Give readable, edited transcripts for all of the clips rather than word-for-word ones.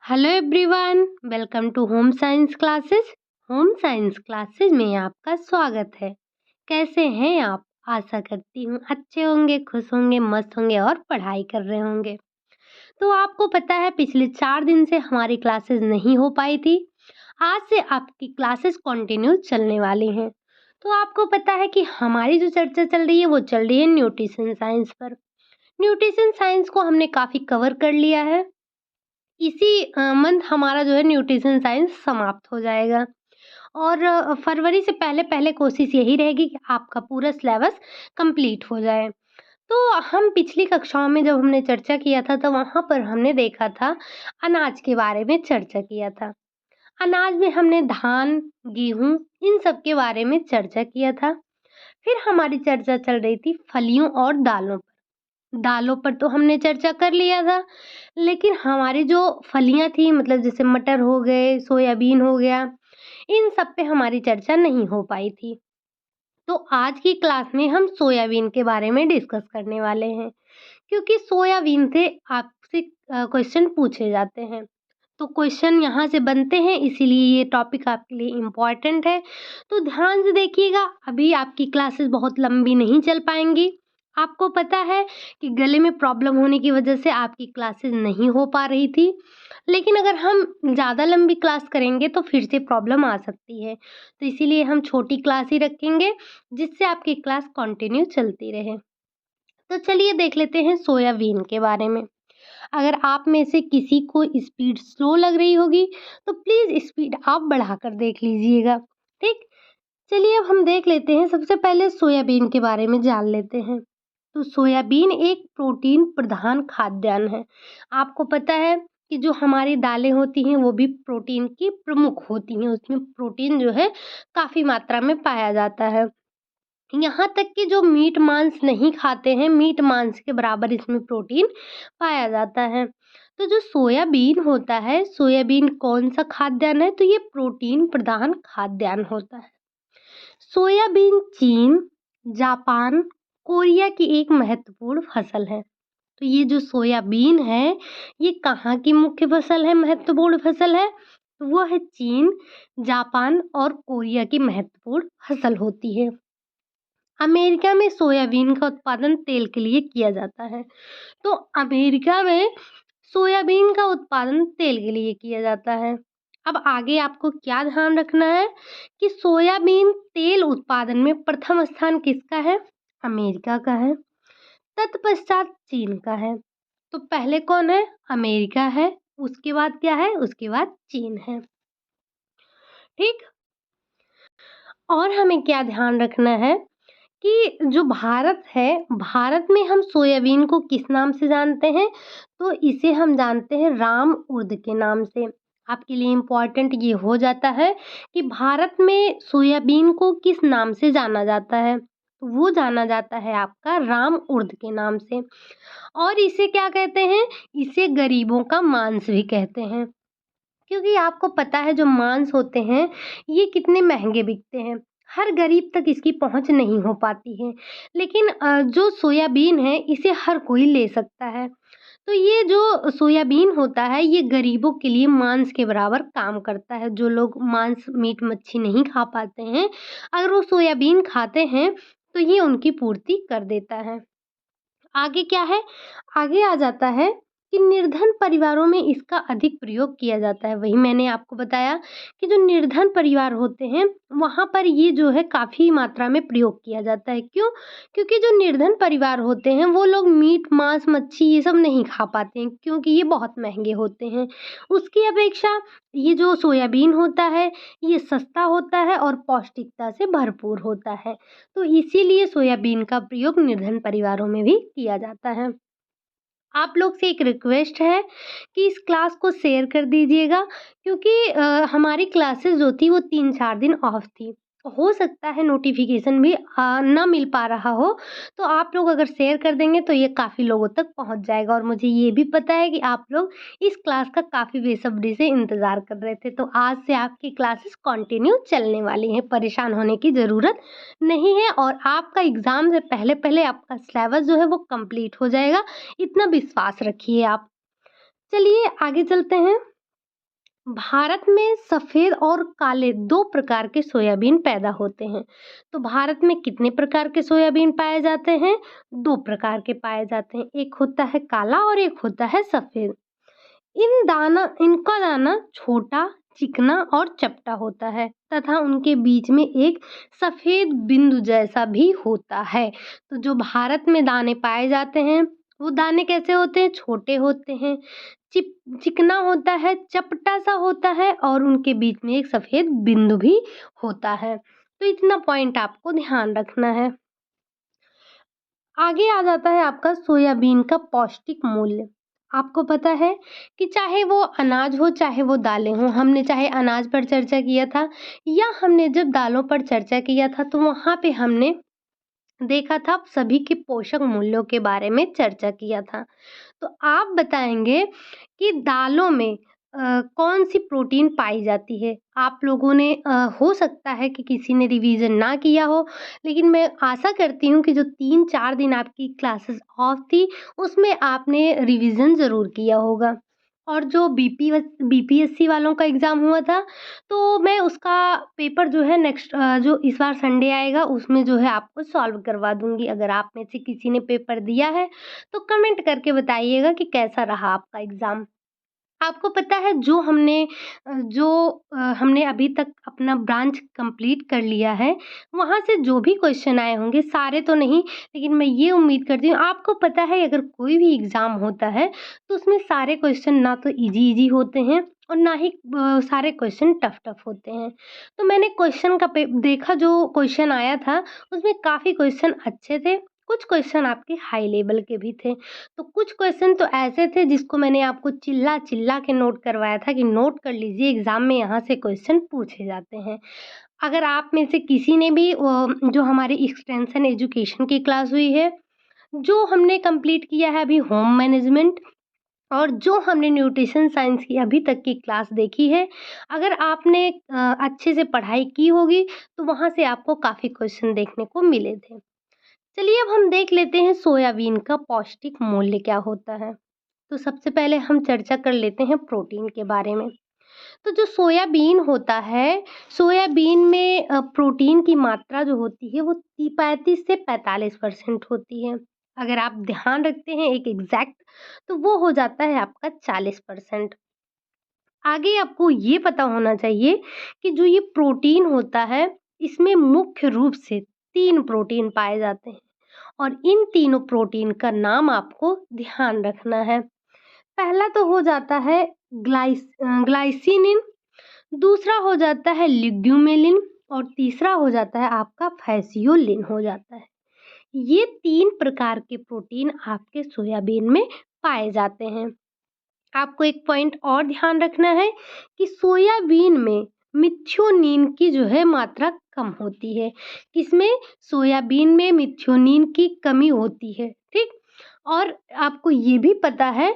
Hello everyone, welcome to home science classes. Home science classes में आपका स्वागत है। कैसे हैं आप? आशा करती हूँ अच्छे होंगे, खुश होंगे, मस्त होंगे और पढ़ाई कर रहे होंगे। तो आपको पता है पिछले 4 दिन से हमारी क्लासेस नहीं हो पाई थी। आज से आपकी क्लासेस कंटिन्यू चलने वाली हैं। तो आपको पता है कि हमारी जो चर्चा चल रही है वो चल रही है न्यूट्रिशन साइंस पर। न्यूट्रिशन साइंस को हमने काफ़ी कवर कर लिया है। इसी मंथ हमारा जो है न्यूट्रिशन साइंस समाप्त हो जाएगा और फरवरी से पहले-पहले कोशिश यही रहेगी कि आपका पूरा सिलेबस कंप्लीट हो जाए। तो हम पिछली कक्षाओं में जब हमने चर्चा किया था तो वहाँ पर हमने देखा था अनाज के बारे में चर्चा किया था। अनाज में हमने धान, गेहूँ इन सब के बारे में चर्चा किया था। फिर हमारी चर्चा चल रही थी फलियों और दालों पर। दालों पर तो हमने चर्चा कर लिया था, लेकिन हमारी जो फलियाँ थी मतलब जैसे मटर हो गए, सोयाबीन हो गया, इन सब पे हमारी चर्चा नहीं हो पाई थी। तो आज की क्लास में हम सोयाबीन के बारे में डिस्कस करने वाले हैं, क्योंकि सोयाबीन से आपसे क्वेश्चन पूछे जाते हैं। तो क्वेश्चन यहाँ से बनते हैं, इसीलिए ये टॉपिक आपके लिए इम्पोर्टेंट है। तो ध्यान से देखिएगा, अभी आपकी क्लासेस बहुत लंबी नहीं चल पाएँगी। आपको पता है कि गले में प्रॉब्लम होने की वजह से आपकी क्लासेस नहीं हो पा रही थी, लेकिन अगर हम ज़्यादा लंबी क्लास करेंगे तो फिर से प्रॉब्लम आ सकती है। तो इसीलिए हम छोटी क्लास ही रखेंगे, जिससे आपकी क्लास कंटिन्यू चलती रहे। तो चलिए देख लेते हैं सोयाबीन के बारे में। अगर आप में से किसी को स्पीड स्लो लग रही होगी तो प्लीज़ स्पीड आप बढ़ाकर देख लीजिएगा, ठीक? चलिए अब हम देख लेते हैं, सबसे पहले सोयाबीन के बारे में जान लेते हैं। तो सोयाबीन एक प्रोटीन प्रधान खाद्यान्न है। आपको पता है कि जो हमारी दालें होती हैं वो भी प्रोटीन की प्रमुख होती हैं, उसमें प्रोटीन जो है काफ़ी मात्रा में पाया जाता है। यहाँ तक कि जो मीट मांस नहीं खाते हैं, मीट मांस के बराबर इसमें प्रोटीन पाया जाता है। तो जो सोयाबीन होता है, सोयाबीन कौन-सा खाद्यान्न है? तो ये प्रोटीन प्रधान खाद्यान्न होता है। सोयाबीन चीन, जापान, कोरिया की एक महत्वपूर्ण फसल है। तो ये जो सोयाबीन है, ये कहाँ की मुख्य फसल है, महत्वपूर्ण फसल है? तो वो है चीन, जापान और कोरिया की महत्वपूर्ण फसल होती है। अमेरिका में सोयाबीन का उत्पादन तेल के लिए किया जाता है। तो अमेरिका में सोयाबीन का उत्पादन तेल के लिए किया जाता है। अब आगे आपको क्या ध्यान रखना है कि सोयाबीन तेल उत्पादन में प्रथम स्थान किसका है? अमेरिका का है। तत्पश्चात चीन का है। तो पहले कौन है? अमेरिका है। उसके बाद क्या है? उसके बाद चीन है। ठीक? और हमें क्या ध्यान रखना है कि जो भारत है, भारत में हम सोयाबीन को किस नाम से जानते हैं? तो इसे हम जानते हैं राम उर्द के नाम से। आपके लिए इम्पोर्टेंट ये हो जाता है कि भारत में सोयाबीन को किस नाम से जाना जाता है? तो वो जाना जाता है आपका राम उर्द के नाम से। और इसे क्या कहते हैं? इसे गरीबों का मांस भी कहते हैं। क्योंकि आपको पता है जो मांस होते हैं, ये कितने महँगे बिकते हैं। हर गरीब तक इसकी पहुँच नहीं हो पाती है। लेकिन जो सोयाबीन है इसे हर कोई ले सकता है। तो ये जो सोयाबीन होता है ये गरीबों के लिए मांस के बराबर काम करता है। जो लोग मांस, मीट, मच्छी नहीं खा पाते हैं, अगर वो सोयाबीन खाते हैं तो ये उनकी पूर्ति कर देता है। आगे क्या है? आगे आ जाता है कि निर्धन परिवारों में इसका अधिक प्रयोग किया जाता है। वही मैंने आपको बताया कि जो निर्धन परिवार होते हैं, वहाँ पर ये जो है काफ़ी मात्रा में प्रयोग किया जाता है। क्यों? क्योंकि जो निर्धन परिवार होते हैं, वो लोग मीट, मांस, मच्छी ये सब नहीं खा पाते हैं, क्योंकि ये बहुत महँगे होते हैं। उसकी अपेक्षा ये जो सोयाबीन होता है, ये सस्ता होता है और पौष्टिकता से भरपूर होता है। तो इसीलिए सोयाबीन का प्रयोग निर्धन परिवारों में भी किया जाता है। आप लोग से एक रिक्वेस्ट है कि इस क्लास को शेयर कर दीजिएगा, क्योंकि हमारी क्लासेस जो थी वो 3-4 दिन ऑफ थी। हो सकता है नोटिफ़िकेशन भी ना मिल पा रहा हो, तो आप लोग अगर शेयर कर देंगे तो ये काफ़ी लोगों तक पहुँच जाएगा और मुझे ये भी पता है कि आप लोग इस क्लास का काफ़ी बेसब्री से इंतज़ार कर रहे थे। तो आज से आपकी क्लासेस कंटिन्यू चलने वाली हैं, परेशान होने की ज़रूरत नहीं है और आपका एग्ज़ाम से पहले-पहले आपका सिलेबस जो है वो कंप्लीट हो जाएगा, इतना विश्वास रखिए आप। चलिए आगे चलते हैं। भारत में सफ़ेद और काले 2 प्रकार के सोयाबीन पैदा होते हैं। तो भारत में कितने प्रकार के सोयाबीन पाए जाते हैं? 2 प्रकार के पाए जाते हैं। एक होता है काला और एक होता है सफ़ेद। इनका दाना छोटा, चिकना और चपटा होता है तथा उनके बीच में एक सफ़ेद बिंदु जैसा भी होता है। तो जो भारत में दाने पाए जाते हैं, वो दाने कैसे होते हैं? छोटे होते हैं, चिकना होता है, चपटा सा होता है और उनके बीच में एक सफ़ेद बिंदु भी होता है। तो इतना पॉइंट आपको ध्यान रखना है। आगे आ जाता है आपका सोयाबीन का पौष्टिक मूल्य। आपको पता है कि चाहे वो अनाज हो, चाहे वो दालें हों, हमने चाहे अनाज पर चर्चा किया था या हमने जब दालों पर चर्चा किया था, तो वहाँ पे हमने देखा था सभी के पोषक मूल्यों के बारे में चर्चा किया था। तो आप बताएँगे कि दालों में कौन-सी प्रोटीन पाई जाती है? आप लोगों ने हो सकता है कि किसी ने रिवीज़न ना किया हो, लेकिन मैं आशा करती हूँ कि जो 3-4 दिन आपकी क्लासेस ऑफ थी, उसमें आपने रिवीज़न ज़रूर किया होगा। और जो बीपीएससी वालों का एग्ज़ाम हुआ था, तो मैं उसका पेपर जो है नेक्स्ट जो इस बार संडे आएगा, उसमें जो है आपको सॉल्व करवा दूँगी। अगर आप में से किसी ने पेपर दिया है, तो कमेंट करके बताइएगा कि कैसा रहा आपका एग्ज़ाम। आपको पता है हमने अभी तक अपना ब्रांच कंप्लीट कर लिया है, वहाँ से जो भी क्वेश्चन आए होंगे, सारे तो नहीं, लेकिन मैं ये उम्मीद करती हूँ आपको पता है अगर कोई भी एग्ज़ाम होता है, तो उसमें सारे क्वेश्चन ना तो ईज़ी-ईज़ी होते हैं और ना ही सारे क्वेश्चन टफ-टफ होते हैं। तो मैंने क्वेश्चन का पे देखा जो क्वेश्चन आया था, उसमें काफ़ी क्वेश्चन अच्छे थे, कुछ क्वेश्चन आपके हाई लेवल के भी थे। तो कुछ क्वेश्चन तो ऐसे थे जिसको मैंने आपको चिल्ला-चिल्ला के नोट करवाया था कि नोट कर लीजिए एग्ज़ाम में यहाँ से क्वेश्चन पूछे जाते हैं। अगर आप में से किसी ने भी जो हमारी एक्सटेंशन एजुकेशन की क्लास हुई है, जो हमने कंप्लीट किया है अभी होम मैनेजमेंट और जो हमने न्यूट्रिशन साइंस की अभी तक की क्लास देखी है, अगर आपने अच्छे से पढ़ाई की होगी, तो वहाँ से आपको काफ़ी क्वेश्चन देखने को मिले थे। चलिए अब हम देख लेते हैं सोयाबीन का पौष्टिक मूल्य क्या होता है। तो सबसे पहले हम चर्चा कर लेते हैं प्रोटीन के बारे में। तो जो सोयाबीन होता है, सोयाबीन में प्रोटीन की मात्रा जो होती है वो 35 से 45% होती है। अगर आप ध्यान रखते हैं एक एग्ज़ैक्ट तो वो हो जाता है आपका 40%। आगे आपको ये पता होना चाहिए कि जो ये प्रोटीन होता है, इसमें मुख्य रूप से 3 प्रोटीन पाए जाते हैं और इन तीनों प्रोटीन का नाम आपको ध्यान रखना है। पहला तो हो जाता है ग्लाइसिनिन, दूसरा हो जाता है लिग्यूमेलिन और तीसरा हो जाता है आपका फैसियोलिन हो जाता है। ये 3 प्रकार के प्रोटीन आपके सोयाबीन में पाए जाते हैं। आपको एक पॉइंट और ध्यान रखना है कि सोयाबीन में मिथ्योनीन की जो है मात्रा कम होती है। किसमें? सोयाबीन में मिथ्योनीन की कमी होती है, ठीक? और आपको ये भी पता है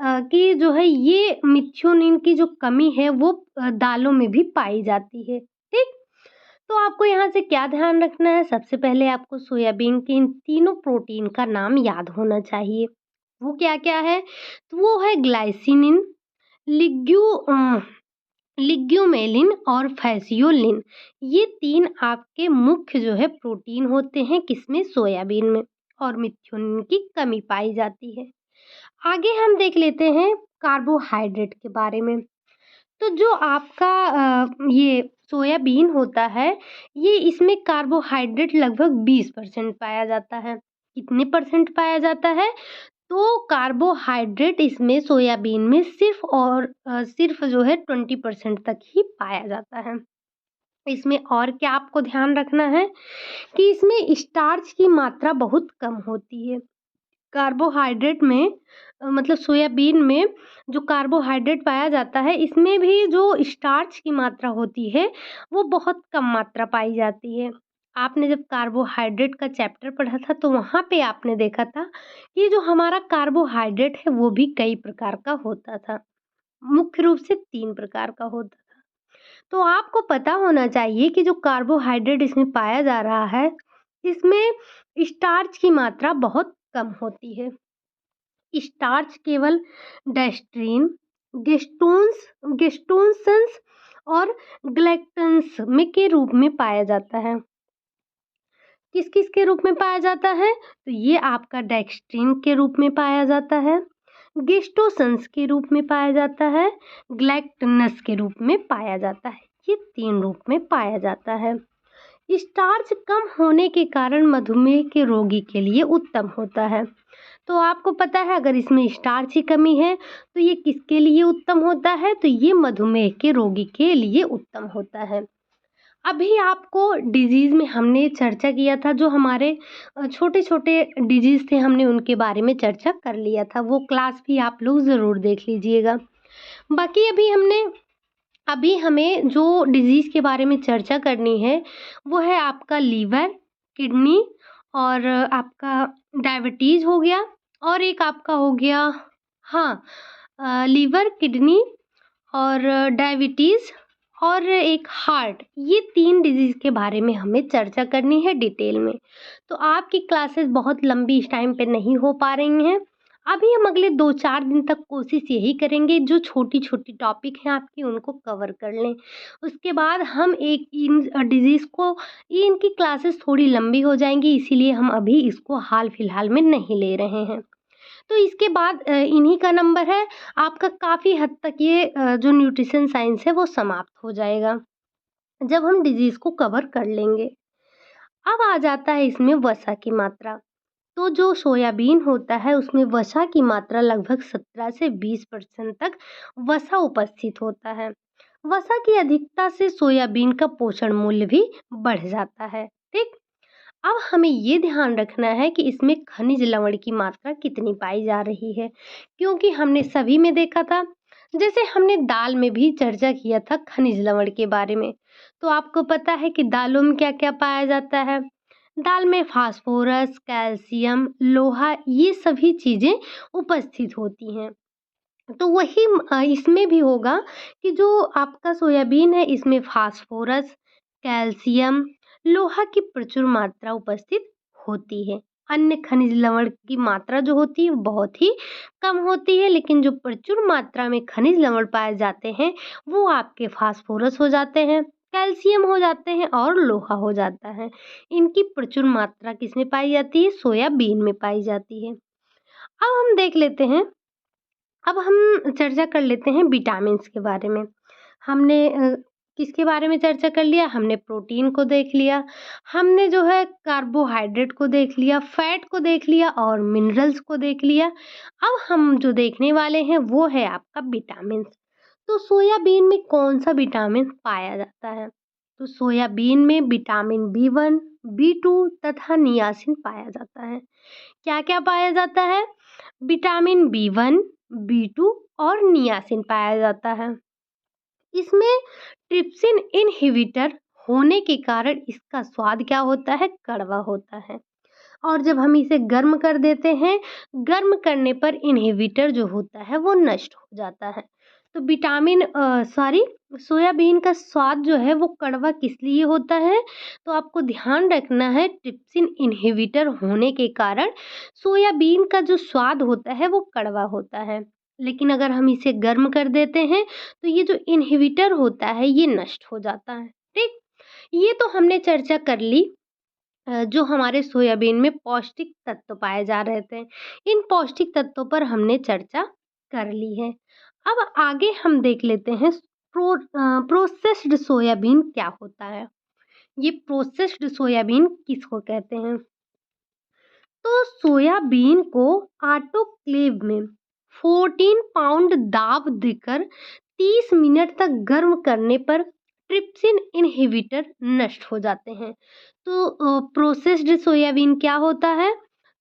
कि जो है ये मिथ्योनीन की जो कमी है वो दालों में भी पाई जाती है, ठीक? तो आपको यहाँ से क्या ध्यान रखना है? सबसे पहले आपको सोयाबीन के इन तीनों प्रोटीन का नाम याद होना चाहिए। वो क्या-क्या है? तो वो है ग्लाइसिनिन, लिग्यू अ, लिग्यूमेलिन और फैसियोलिन। ये 3 आपके मुख्य जो है प्रोटीन होते हैं किसमें? सोयाबीन में और मिथ्योनिन की कमी पाई जाती है। आगे हम देख लेते हैं कार्बोहाइड्रेट के बारे में। तो जो आपका ये सोयाबीन होता है, ये इसमें कार्बोहाइड्रेट लगभग 20% पाया जाता है। कितने परसेंट पाया जाता है? तो कार्बोहाइड्रेट इसमें सोयाबीन में सिर्फ़ जो है 20% तक ही पाया जाता है। इसमें और क्या आपको ध्यान रखना है कि इसमें स्टार्च की मात्रा बहुत कम होती है। कार्बोहाइड्रेट में मतलब सोयाबीन में जो कार्बोहाइड्रेट पाया जाता है, इसमें भी जो स्टार्च की मात्रा होती है, वो बहुत कम मात्रा पाई जाती है। आपने जब कार्बोहाइड्रेट का चैप्टर पढ़ा था, तो वहाँ पे आपने देखा था कि जो हमारा कार्बोहाइड्रेट है, वो भी कई प्रकार का होता था। मुख्य रूप से 3 प्रकार का होता था। तो आपको पता होना चाहिए कि जो कार्बोहाइड्रेट इसमें पाया जा रहा है, इसमें स्टार्च की मात्रा बहुत कम होती है। स्टार्च केवल डेक्स्ट्रीन, गेस्टोन्सन्स और ग्लैक्टन्स में के रूप में पाया जाता है। किस किस के रूप में पाया जाता है? तो ये आपका डेक्स्ट्रिन के रूप में पाया जाता है, गेस्टोसन्स के रूप में पाया जाता है, ग्लैक्टनस के रूप में पाया जाता है। ये 3 रूप में पाया जाता है। स्टार्च कम होने के कारण मधुमेह के रोगी के लिए उत्तम होता है। तो आपको पता है अगर इसमें स्टार्च की कमी है तो ये किसके लिए उत्तम होता है? तो ये मधुमेह के रोगी के लिए उत्तम होता है। अभी आपको डिजीज़ में हमने चर्चा किया था, जो हमारे छोटे-छोटे डिजीज़ थे हमने उनके बारे में चर्चा कर लिया था, वो क्लास भी आप लोग ज़रूर देख लीजिएगा। बाकी अभी हमें जो डिजीज़ के बारे में चर्चा करनी है वो है आपका लीवर, किडनी और आपका डायबिटीज़ हो गया और एक आपका हो गया, हाँ, लीवर, किडनी और डायबिटीज़ और एक हार्ट, ये 3 डिजीज़ के बारे में हमें चर्चा करनी है डिटेल में। तो आपकी क्लासेस बहुत लंबी इस टाइम पे नहीं हो पा रही हैं। अभी हम अगले 2-4 दिन तक कोशिश यही करेंगे जो छोटी-छोटी टॉपिक हैं आपकी उनको कवर कर लें। उसके बाद हम एक इन डिजीज़ को, ये इनकी क्लासेस थोड़ी लंबी हो जाएँगी इसीलिए हम अभी इसको हाल-फिलहाल में नहीं ले रहे हैं। तो इसके बाद इन्हीं का नंबर है, आपका काफ़ी हद तक ये जो न्यूट्रिशन साइंस है वो समाप्त हो जाएगा, जब हम डिजीज़ को कवर कर लेंगे। अब आ जाता है इसमें वसा की मात्रा। तो जो सोयाबीन होता है उसमें वसा की मात्रा लगभग 17 से 20% तक वसा उपस्थित होता है। वसा की अधिकता से सोयाबीन का पोषण मूल्य भी बढ़ जाता है। ठीक? अब हमें ये ध्यान रखना है कि इसमें खनिज लवण की मात्रा कितनी पाई जा रही है, क्योंकि हमने सभी में देखा था, जैसे हमने दाल में भी चर्चा किया था खनिज लवण के बारे में। तो आपको पता है कि दालों में क्या क्या पाया जाता है? दाल में फास्फोरस, कैल्शियम, लोहा, ये सभी चीज़ें उपस्थित होती हैं। तो वही इसमें भी होगा कि जो आपका सोयाबीन है इसमें फास्फोरस, कैल्शियम, लोहा की प्रचुर मात्रा उपस्थित होती है। अन्य खनिज लवण की मात्रा जो होती है वो बहुत ही कम होती है, लेकिन जो प्रचुर मात्रा में खनिज लवण पाए जाते हैं वो आपके फास्फोरस हो जाते हैं, कैल्शियम हो जाते हैं और लोहा हो जाता है। इनकी प्रचुर मात्रा किसमें पाई जाती है? सोयाबीन में पाई जाती है। अब हम देख लेते हैं, अब हम चर्चा कर लेते हैं विटामिन्स के बारे में। हमने किसके बारे में चर्चा कर लिया? हमने प्रोटीन को देख लिया, हमने जो है कार्बोहाइड्रेट को देख लिया, फैट को देख लिया और मिनरल्स को देख लिया। अब हम जो देखने वाले हैं वो है आपका विटामिन्स। तो सोयाबीन में कौन-सा विटामिन पाया जाता है? तो सोयाबीन में विटामिन बी1, बी2 तथा नियासिन पाया जाता है। क्या-क्या पाया जाता है? विटामिन बी1, बी2 और नियासिन पाया जाता है। इसमें ट्रिप्सिन इनहिबिटर होने के कारण इसका स्वाद क्या होता है? कड़वा होता है। और जब हम इसे गर्म कर देते हैं, गर्म करने पर इनहिबिटर जो होता है वो नष्ट हो जाता है। तो सोयाबीन का स्वाद जो है वो कड़वा किस लिए होता है? तो आपको ध्यान रखना है, ट्रिप्सिन इनहिबिटर होने के कारण सोयाबीन का जो स्वाद होता है वो कड़वा होता है। लेकिन अगर हम इसे गर्म कर देते हैं तो ये जो इनहिबिटर होता है ये नष्ट हो जाता है। ठीक? ये तो हमने चर्चा कर ली जो हमारे सोयाबीन में पौष्टिक तत्व पाए जा रहे थे। इन पौष्टिक तत्वों पर हमने चर्चा कर ली है। अब आगे हम देख लेते हैं प्रोसेस्ड सोयाबीन क्या होता है? ये प्रोसेस्ड सोयाबीन किसको कहते हैं? तो सोयाबीन को ऑटोक्लेव में 14 पाउंड दाब देकर 30 मिनट तक गर्म करने पर ट्रिप्सिन इनहिबिटर नष्ट हो जाते हैं। तो प्रोसेस्ड सोयाबीन क्या होता है?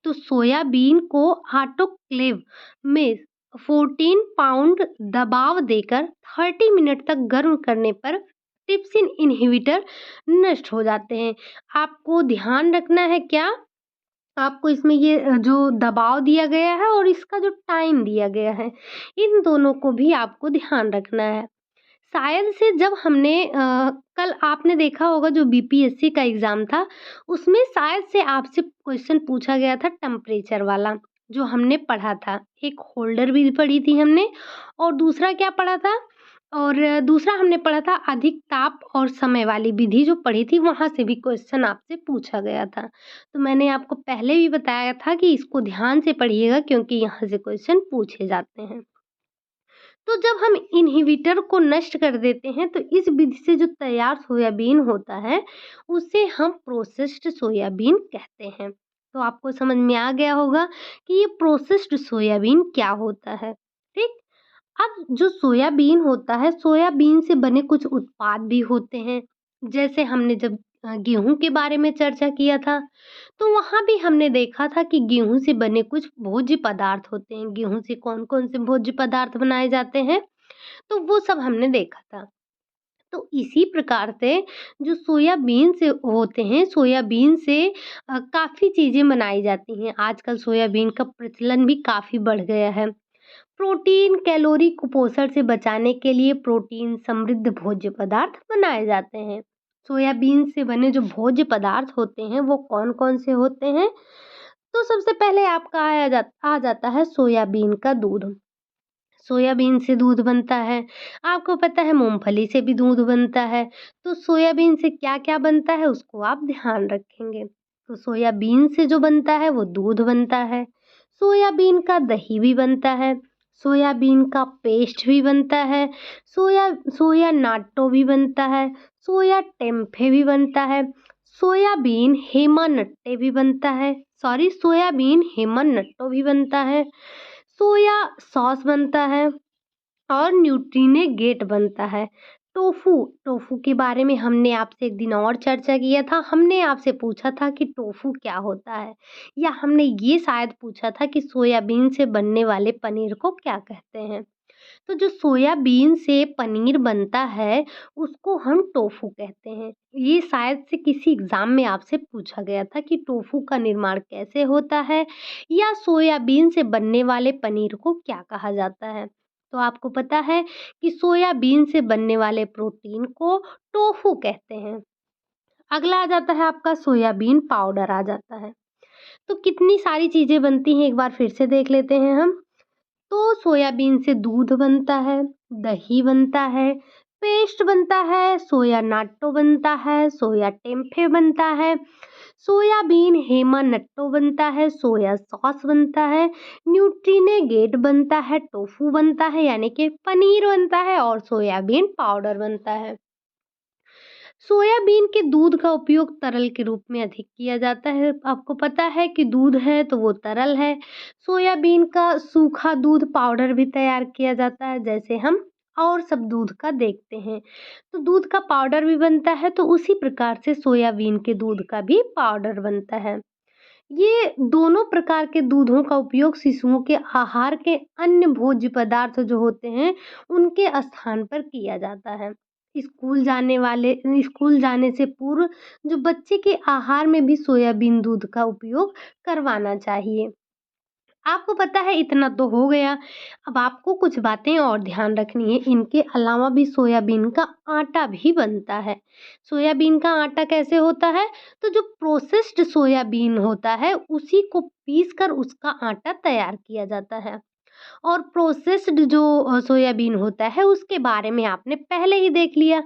तो सोयाबीन को ऑटोक्लेव में 14 पाउंड दबाव देकर 30 मिनट तक गर्म करने पर ट्रिप्सिन इनहिबिटर नष्ट हो जाते हैं। आपको ध्यान रखना है क्या? आपको इसमें ये जो दबाव दिया गया है और इसका जो टाइम दिया गया है, इन दोनों को भी आपको ध्यान रखना है। शायद से जब हमने कल आपने देखा होगा जो बीपीएससी का एग्ज़ाम था, उसमें शायद से आपसे क्वेश्चन पूछा गया था टेम्परेचर वाला। जो हमने पढ़ा था। एक होल्डर विधि पढ़ी थी हमने और दूसरा क्या पढ़ा था और दूसरा हमने पढ़ा था अधिक ताप और समय वाली विधि जो पढ़ी थी, वहाँ से भी क्वेश्चन आपसे पूछा गया था। तो मैंने आपको पहले भी बताया था कि इसको ध्यान से पढ़िएगा क्योंकि यहाँ से क्वेश्चन पूछे जाते हैं। तो जब हम इन्हिबिटर को नष्ट कर देते हैं तो इस विधि से जो तैयार सोयाबीन होता है उसे हम प्रोसेस्ड सोयाबीन कहते हैं। तो आपको समझ में आ गया होगा कि ये प्रोसेस्ड सोयाबीन क्या होता है। ठीक। अब जो सोयाबीन होता है, सोयाबीन से बने कुछ उत्पाद भी होते हैं। जैसे हमने जब गेहूं के बारे में चर्चा किया था तो वहाँ भी हमने देखा था कि गेहूँ से बने कुछ भोज्य पदार्थ होते हैं। गेहूँ से कौन-कौन से भोज्य पदार्थ बनाए जाते हैं, तो वो सब हमने देखा था। तो इसी प्रकार से जो सोयाबीन से होते हैं, सोयाबीन से काफ़ी चीज़ें बनाई जाती हैं। आजकल सोयाबीन का प्रचलन भी काफ़ी बढ़ गया है। प्रोटीन, कैलोरी कुपोषण से बचाने के लिए प्रोटीन समृद्ध भोज्य पदार्थ बनाए जाते हैं। सोयाबीन से बने जो भोज्य पदार्थ होते हैं वो कौन-कौन से होते हैं? तो सबसे पहले आपका आ जाता है सोयाबीन का दूध। सोयाबीन से दूध बनता है। आपको पता है मूँगफली से भी दूध बनता है। तो सोयाबीन से क्या-क्या बनता है उसको आप ध्यान रखेंगे। तो सोयाबीन से जो बनता है वो दूध बनता है। सोयाबीन का दही भी बनता है। सोयाबीन का पेस्ट भी बनता है। सोया नाट्टो भी बनता है। सोया टेम्पे भी बनता है। सोयाबीन हेमानट्टे भी बनता है। सोयाबीन हेमानट्टो भी बनता है। सोया सॉस बनता है और न्यूट्रीनेगेट बनता है। टोफू, टोफू के बारे में हमने आपसे एक दिन और चर्चा किया था। हमने आपसे पूछा था कि टोफू क्या होता है? या हमने ये शायद पूछा था कि सोयाबीन से बनने वाले पनीर को क्या कहते हैं? तो जो सोयाबीन से पनीर बनता है, उसको हम टोफू कहते हैं। ये शायद से किसी एग्ज़ाम में आपसे पूछा गया था कि टोफू का निर्माण कैसे होता है या सोयाबीन से बनने वाले पनीर को क्या कहा जाता है? तो आपको पता है कि सोयाबीन से बनने वाले प्रोटीन को टोफू कहते हैं। अगला आ जाता है आपका सोयाबीन पाउडर आ जाता है। तो कितनी सारी चीज़ें बनती हैं, एक बार फिर से देख लेते हैं हम। तो सोयाबीन से दूध बनता है, दही बनता है, पेस्ट बनता है, सोया नाट्टो बनता है, सोया टेम्पे बनता है, सोयाबीन हेमानट्टो बनता है, सोया सॉस बनता है, न्यूट्रीनेगेट बनता है, टोफू बनता है यानी कि पनीर बनता है और सोयाबीन पाउडर बनता है। सोयाबीन के दूध का उपयोग तरल के रूप में अधिक किया जाता है। आपको पता है कि दूध है तो वो तरल है। सोयाबीन का सूखा दूध पाउडर भी तैयार किया जाता है जैसे हम और सब दूध का देखते हैं। तो दूध का पाउडर भी बनता है तो उसी प्रकार से सोयाबीन के दूध का भी पाउडर बनता है। ये दोनों प्रकार के दूधों का उपयोग शिशुओं के आहार के अन्य भोज्य पदार्थ जो होते हैं उनके स्थान पर किया जाता है। स्कूल जाने से पूर्व जो बच्चे के आहार में भी सोयाबीन दूध का उपयोग करवाना चाहिए। आपको पता है इतना तो हो गया। अब आपको कुछ बातें और ध्यान रखनी है। इनके अलावा भी सोयाबीन का आटा भी बनता है। सोयाबीन का आटा कैसे होता है? तो जो प्रोसेस्ड सोयाबीन होता है उसी को पीस कर उसका आटा तैयार किया जाता है। और प्रोसेस्ड जो सोयाबीन होता है उसके बारे में आपने पहले ही देख लिया।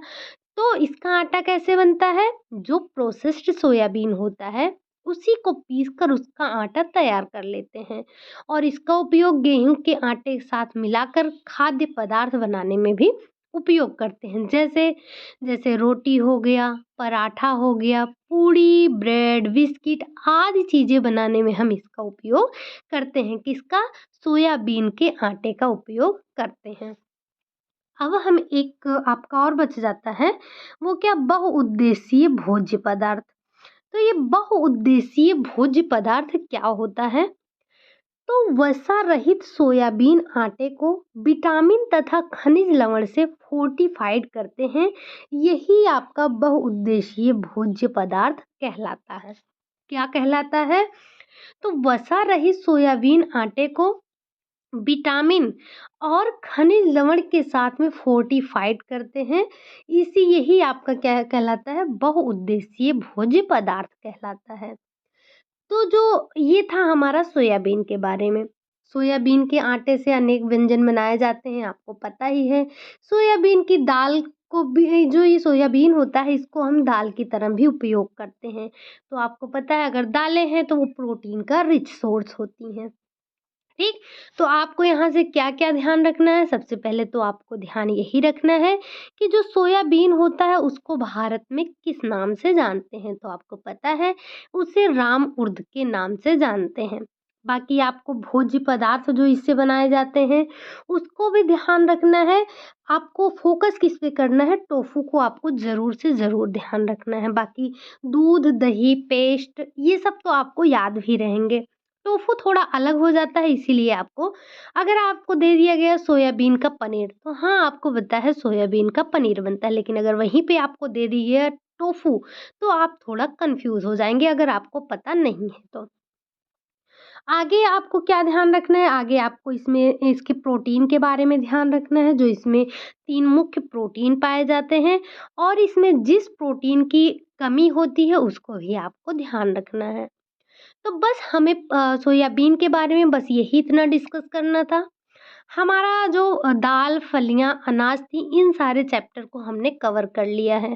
तो इसका आटा कैसे बनता है? जो प्रोसेस्ड सोयाबीन होता है, उसी को पीस कर उसका आटा तैयार कर लेते हैं और इसका उपयोग गेहूँ के आटे के साथ मिलाकर खाद्य पदार्थ बनाने में भी उपयोग करते हैं। जैसे जैसे रोटी हो गया, पराठा हो गया, पूड़ी, ब्रेड, बिस्किट आदि चीज़ें बनाने में हम इसका उपयोग करते हैं। किसका? सोयाबीन के आटे का उपयोग करते हैं। अब हम एक आपका और बच जाता है, वो क्या? बहुउद्देशीय भोज्य पदार्थ। तो ये बहुउद्देशीय भोज्य पदार्थ क्या होता है? तो वसा रहित सोयाबीन आटे को विटामिन तथा खनिज लवण से फोर्टिफाइड करते हैं। यही आपका बहुउद्देशीय भोज्य पदार्थ कहलाता है। क्या कहलाता है? तो वसा रहित सोयाबीन आटे को विटामिन और खनिज लवण के साथ में फोर्टिफाइड करते हैं। यही आपका क्या कहलाता है? बहुउद्देशीय भोज्य पदार्थ कहलाता है। तो जो ये था हमारा सोयाबीन के बारे में। सोयाबीन के आटे से अनेक व्यंजन बनाए जाते हैं, आपको पता ही है। सोयाबीन की दाल को भी, जो ये सोयाबीन होता है, इसको हम दाल की तरह भी उपयोग करते हैं। तो आपको पता है अगर दालें हैं तो वो प्रोटीन का रिच सोर्स होती हैं। ठीक? तो आपको यहाँ से क्या-क्या ध्यान रखना है? सबसे पहले तो आपको ध्यान यही रखना है कि जो सोयाबीन होता है उसको भारत में किस नाम से जानते हैं? तो आपको पता है उसे राम उर्द के नाम से जानते हैं। बाकी आपको भोज्य पदार्थ जो इससे बनाए जाते हैं उसको भी ध्यान रखना है। आपको फ़ोकस किस पे करना है? टोफू को आपको ज़रूर से ज़रूर ध्यान रखना है। बाकी दूध, दही, पेस्ट ये सब तो आपको याद भी रहेंगे। टोफू थोड़ा अलग हो जाता है इसीलिए आपको, अगर आपको दे दिया गया सोयाबीन का पनीर, तो हाँ, आपको पता है सोयाबीन का पनीर बनता है, लेकिन अगर वहीं पे आपको दे दिया टोफू, तो आप थोड़ा कन्फ्यूज़ हो जाएँगे अगर आपको पता नहीं है तो। आगे आपको क्या ध्यान रखना है? आगे आपको इसमें इसके प्रोटीन के बारे में ध्यान रखना है, जो इसमें 3 मुख्य प्रोटीन पाए जाते हैं और इसमें जिस प्रोटीन की कमी होती है, उसको भी आपको ध्यान रखना है। तो बस हमें सोयाबीन के बारे में बस यही इतना डिस्कस करना था। हमारा जो दाल, फलियाँ, अनाज थी, इन सारे चैप्टर को हमने कवर कर लिया है।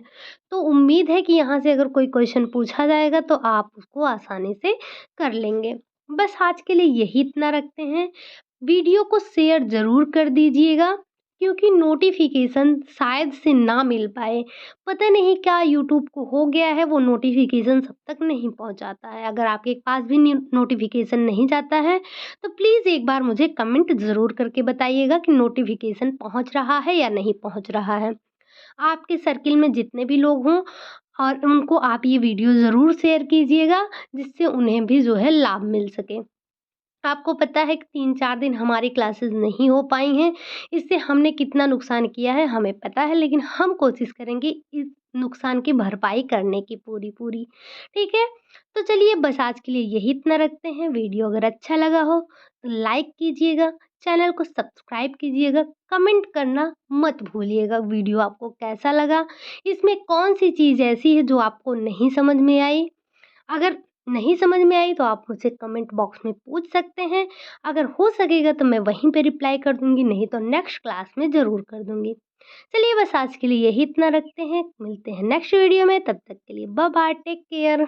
तो उम्मीद है कि यहाँ से अगर कोई क्वेश्चन पूछा जाएगा तो आप उसको आसानी से कर लेंगे। बस आज के लिए यही इतना रखते हैं। वीडियो को शेयर ज़रूर कर दीजिएगा क्योंकि नोटिफ़िकेशन शायद से ना मिल पाए। पता नहीं क्या यूट्यूब को हो गया है, वो नोटिफ़िकेशन सब तक नहीं पहुँचाता है। अगर आपके पास भी नोटिफ़िकेशन नहीं जाता है तो प्लीज़ एक बार मुझे कमेंट ज़रूर करके बताइएगा कि नोटिफ़िकेशन पहुँच रहा है या नहीं पहुँच रहा है। आपके सर्किल में जितने भी लोग हों और उनको आप ये वीडियो ज़रूर शेयर कीजिएगा जिससे उन्हें भी जो है लाभ मिल सके। आपको पता है कि 3-4 दिन हमारी क्लासेस नहीं हो पाई हैं, इससे हमने कितना नुकसान किया है हमें पता है, लेकिन हम कोशिश करेंगे इस नुकसान की भरपाई करने की पूरी-पूरी, ठीक है? तो चलिए बस आज के लिए यही इतना रखते हैं। वीडियो अगर अच्छा लगा हो तो लाइक कीजिएगा, चैनल को सब्सक्राइब कीजिएगा, कमेंट करना मत भूलिएगा वीडियो आपको कैसा लगा, इसमें कौन-सी चीज़ ऐसी है जो आपको नहीं समझ में आई? अगर नहीं समझ में आई तो आप मुझसे कमेंट बॉक्स में पूछ सकते हैं। अगर हो सकेगा तो मैं वहीं पे रिप्लाई कर दूँगी, नहीं तो नेक्स्ट क्लास में ज़रूर कर दूँगी। चलिए बस आज के लिए यही इतना रखते हैं, मिलते हैं नेक्स्ट वीडियो में, तब तक के लिए बाय बाय, टेक केयर।